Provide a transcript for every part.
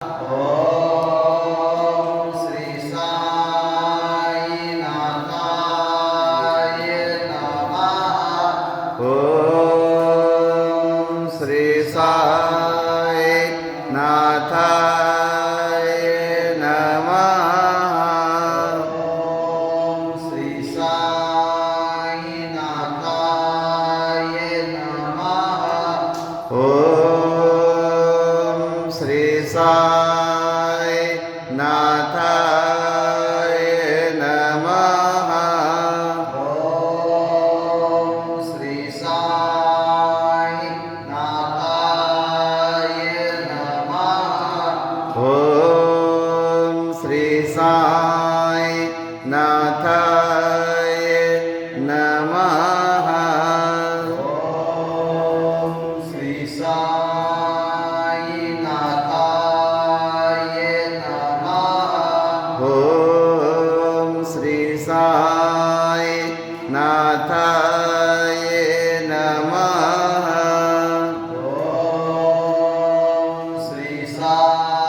ओम श्री साईनाथाय नमः। ओम श्री साईनाथाय नमः। ओम श्री साईनाथाय नमः। ओम श्री साईनाथाय नमः। ओम श्री साईनाथाय नमः। ओम श्री साईनाथाय नमः। ओम श्री साईनाथाय नमः। ओम श्री साईनाथाय नमः। ओम श्री साईनाथाय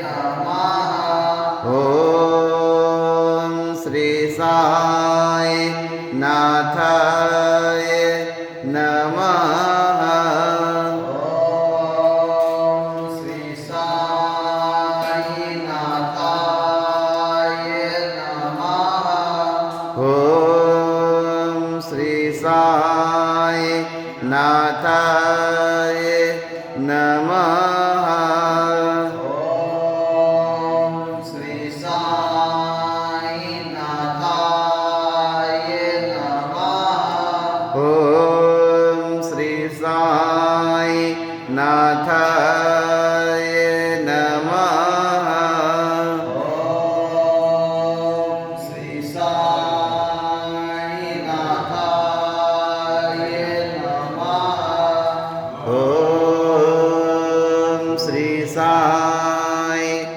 नमः। ओम श्री साईनाथाय नमः। ओम श्री साईनाथाय नमः। ओम श्री साईनाथाय नमः। ओम श्री साईनाथाय नमः। ओम श्री साईनाथाय नमः। ओम श्री साईनाथाय नमः। ओम श्री साईनाथाय